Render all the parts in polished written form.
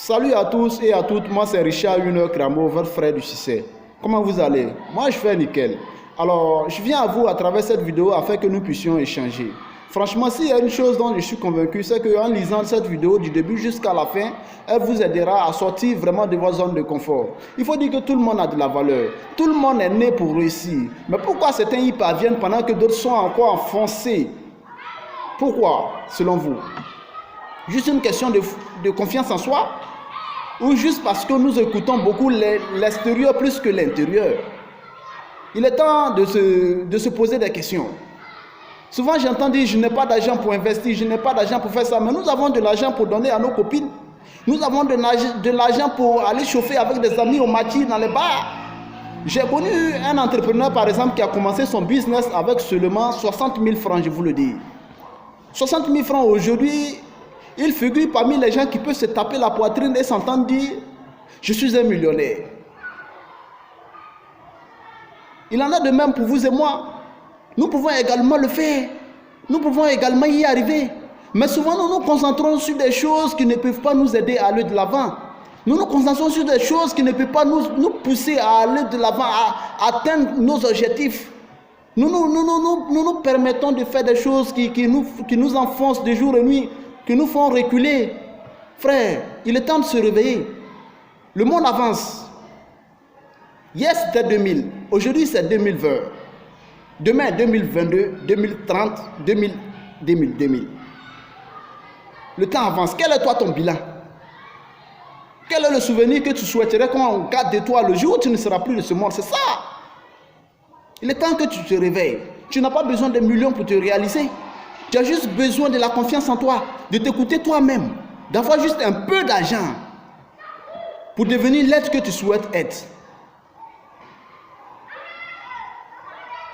Salut à tous et à toutes, moi c'est Richard Junior Cramo, votre frère du succès. Comment vous allez? Moi je fais nickel. Alors je viens à vous à travers cette vidéo afin que nous puissions échanger. Franchement, s'il y a une chose dont je suis convaincu, c'est qu'en lisant cette vidéo du début jusqu'à la fin, elle vous aidera à sortir vraiment de votre zone de confort. Il faut dire que tout le monde a de la valeur. Tout le monde est né pour réussir. Mais pourquoi certains y parviennent pendant que d'autres sont encore enfoncés? Pourquoi, selon vous? Juste une question de confiance en soi? Ou juste parce que nous écoutons beaucoup l'extérieur plus que l'intérieur? Il est temps de se poser des questions. Souvent j'entends dire je n'ai pas d'argent pour investir, je n'ai pas d'argent pour faire ça, mais nous avons de l'argent pour donner à nos copines. Nous avons de l'argent pour aller chauffer avec des amis au matin dans les bars. J'ai connu un entrepreneur par exemple qui a commencé son business avec seulement 60 000 francs, je vous le dis. 60 000 francs aujourd'hui, il figure parmi les gens qui peuvent se taper la poitrine et s'entendre dire « Je suis un millionnaire ». Il en a de même pour vous et moi. Nous pouvons également le faire. Nous pouvons également y arriver. Mais souvent, nous nous concentrons sur des choses qui ne peuvent pas nous aider à aller de l'avant. Nous nous concentrons sur des choses qui ne peuvent pas nous pousser à aller de l'avant, à atteindre nos objectifs. Nous nous permettons de faire des choses qui nous enfoncent de jour et nuit, qui nous font reculer. Frère, il est temps de se réveiller. Le monde avance. Hier c'était 2000, aujourd'hui c'est 2020. Demain 2022, 2030, 2000. Le temps avance. Quel est toi ton bilan? Quel est le souvenir que tu souhaiterais qu'on garde de toi le jour où tu ne seras plus de ce monde? C'est ça. Il est temps que tu te réveilles. Tu n'as pas besoin de millions pour te réaliser. Tu as juste besoin de la confiance en toi, de t'écouter toi-même, d'avoir juste un peu d'argent pour devenir l'être que tu souhaites être.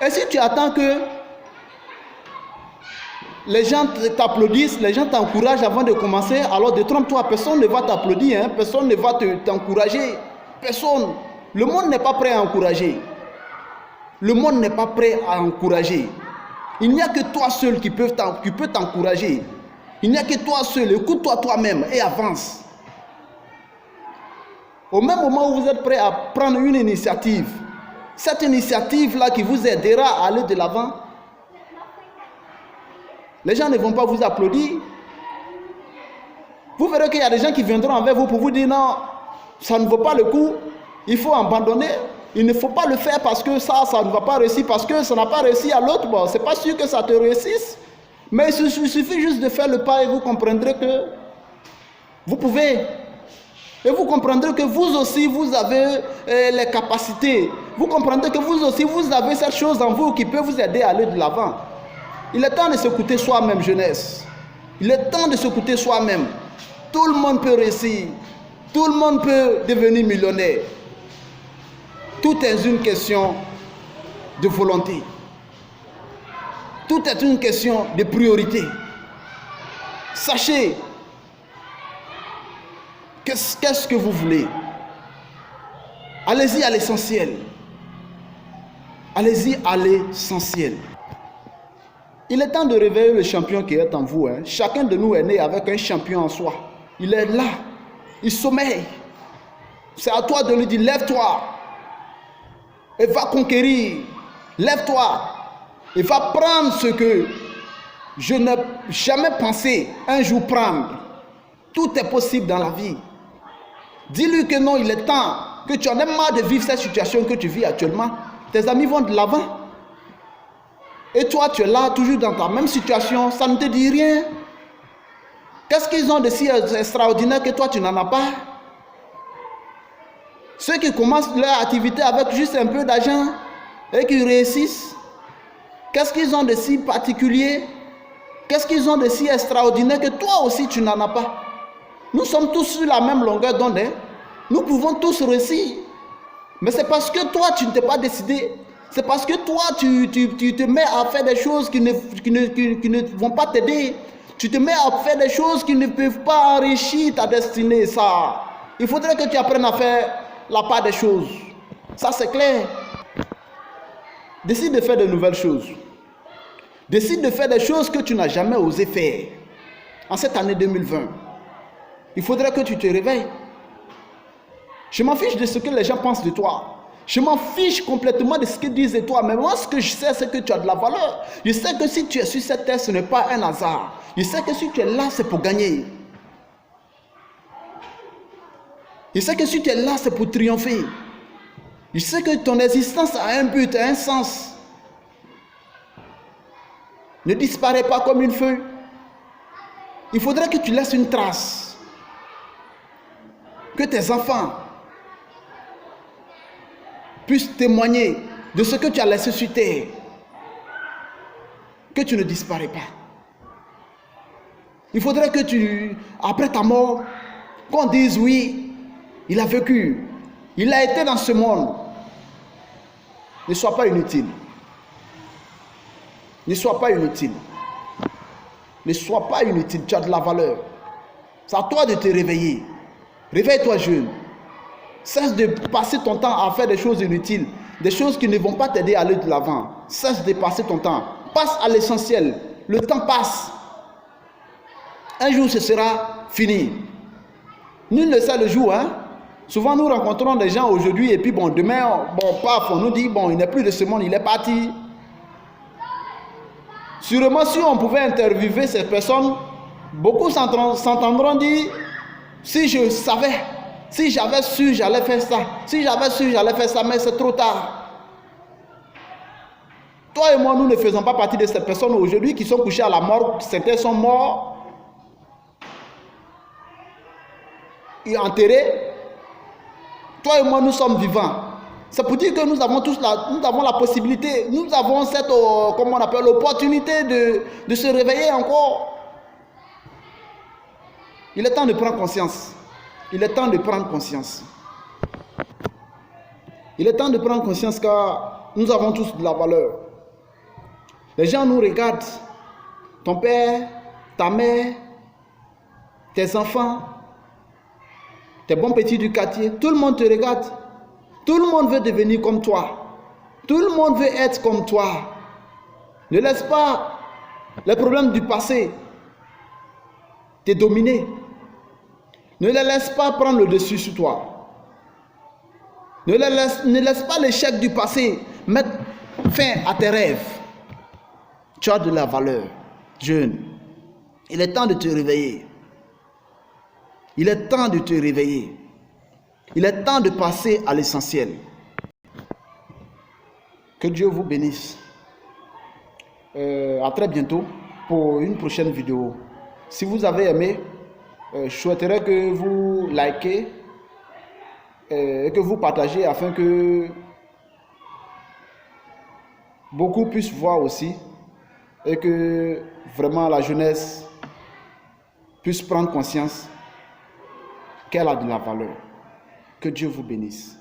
Et si tu attends que les gens t'applaudissent, les gens t'encouragent avant de commencer, alors détrompe-toi, personne ne va t'applaudir, hein? Personne ne va t'encourager. Personne. Le monde n'est pas prêt à encourager. Le monde n'est pas prêt à encourager. Il n'y a que toi seul qui peut t'encourager. Il n'y a que toi seul. Écoute-toi toi-même et avance. Au même moment où vous êtes prêt à prendre une initiative, cette initiative-là qui vous aidera à aller de l'avant, les gens ne vont pas vous applaudir. Vous verrez qu'il y a des gens qui viendront envers vous pour vous dire non, ça ne vaut pas le coup, il faut abandonner. Il ne faut pas le faire parce que ça ne va pas réussir, parce que ça n'a pas réussi à l'autre. Bon, c'est pas sûr que ça te réussisse. Mais il suffit juste de faire le pas et vous comprendrez que vous pouvez. Et vous comprendrez que vous aussi, vous avez les capacités. Vous comprendrez que vous aussi, vous avez cette chose en vous qui peut vous aider à aller de l'avant. Il est temps de s'écouter soi-même, jeunesse. Il est temps de s'écouter soi-même. Tout le monde peut réussir. Tout le monde peut devenir millionnaire. Tout est une question de volonté. Tout est une question de priorité. Sachez qu'est-ce que vous voulez. Allez-y à l'essentiel. Allez-y à l'essentiel. Il est temps de réveiller le champion qui est en vous. Hein. Chacun de nous est né avec un champion en soi. Il est là. Il sommeille. C'est à toi de lui dire, lève-toi. Et va conquérir. Lève-toi. Et va prendre ce que je n'ai jamais pensé un jour prendre. Tout est possible dans la vie. Dis-lui que non, il est temps, que tu en aies marre de vivre cette situation que tu vis actuellement. Tes amis vont de l'avant. Et toi, tu es là, toujours dans ta même situation, ça ne te dit rien. Qu'est-ce qu'ils ont de si extraordinaire que toi, tu n'en as pas? Ceux qui commencent leur activité avec juste un peu d'argent et qui réussissent, qu'est-ce qu'ils ont de si particulier? Qu'est-ce qu'ils ont de si extraordinaire que toi aussi, tu n'en as pas? Nous sommes tous sur la même longueur d'onde. Hein? Nous pouvons tous réussir. Mais c'est parce que toi, tu ne t'es pas décidé. C'est parce que toi, tu te mets à faire des choses qui ne vont pas t'aider. Tu te mets à faire des choses qui ne peuvent pas enrichir ta destinée. Ça, il faudrait que tu apprennes à faire la part des choses. Ça, c'est clair. Décide de faire de nouvelles choses. Décide de faire des choses que tu n'as jamais osé faire. En cette année 2020. Il faudrait que tu te réveilles. Je m'en fiche de ce que les gens pensent de toi. Je m'en fiche complètement de ce qu'ils disent de toi. Mais moi, ce que je sais, c'est que tu as de la valeur. Je sais que si tu es sur cette terre, ce n'est pas un hasard. Je sais que si tu es là, c'est pour gagner. Je sais que si tu es là, c'est pour triompher. Je sais que ton existence a un but, a un sens. Ne disparais pas comme une feuille. Il faudrait que tu laisses une trace. Que tes enfants puissent témoigner de ce que tu as laissé sur terre. Que tu ne disparais pas. Il faudrait que tu, après ta mort, qu'on dise oui, il a vécu, il a été dans ce monde. Ne sois pas inutile. Ne sois pas inutile. Ne sois pas inutile, tu as de la valeur. C'est à toi de te réveiller. Réveille-toi jeune. Cesse de passer ton temps à faire des choses inutiles, des choses qui ne vont pas t'aider à aller de l'avant. Cesse de passer ton temps. Passe à l'essentiel. Le temps passe. Un jour, ce sera fini. Nul ne sait le jour, hein. Souvent, nous rencontrons des gens aujourd'hui et puis bon, demain, bon, paf, on nous dit, bon, il n'est plus de ce monde, il est parti. Sûrement, si on pouvait interviewer ces personnes, beaucoup s'entendront dire, si je savais, si j'avais su, j'allais faire ça. Si j'avais su, j'allais faire ça, mais c'est trop tard. Toi et moi, nous ne faisons pas partie de ces personnes aujourd'hui qui sont couchées à la mort. Certains sont morts et enterrés. Toi et moi, nous sommes vivants. C'est pour dire que nous avons tous la possibilité, nous avons cette, comment on appelle, l'opportunité de se réveiller encore. Il est temps de prendre conscience. Il est temps de prendre conscience. Il est temps de prendre conscience car nous avons tous de la valeur. Les gens nous regardent. Ton père, ta mère, tes enfants, tes bons petits du quartier, tout le monde te regarde. Tout le monde veut devenir comme toi. Tout le monde veut être comme toi. Ne laisse pas les problèmes du passé te dominer. Ne les laisse pas prendre le dessus sur toi. Ne laisse pas l'échec du passé mettre fin à tes rêves. Tu as de la valeur, jeune. Il est temps de te réveiller. Il est temps de te réveiller. Il est temps de passer à l'essentiel. Que Dieu vous bénisse. À très bientôt pour une prochaine vidéo. Si vous avez aimé, je souhaiterais que vous likez et que vous partagez afin que beaucoup puissent voir aussi et que vraiment la jeunesse puisse prendre conscience qu'elle a de la valeur. Que Dieu vous bénisse.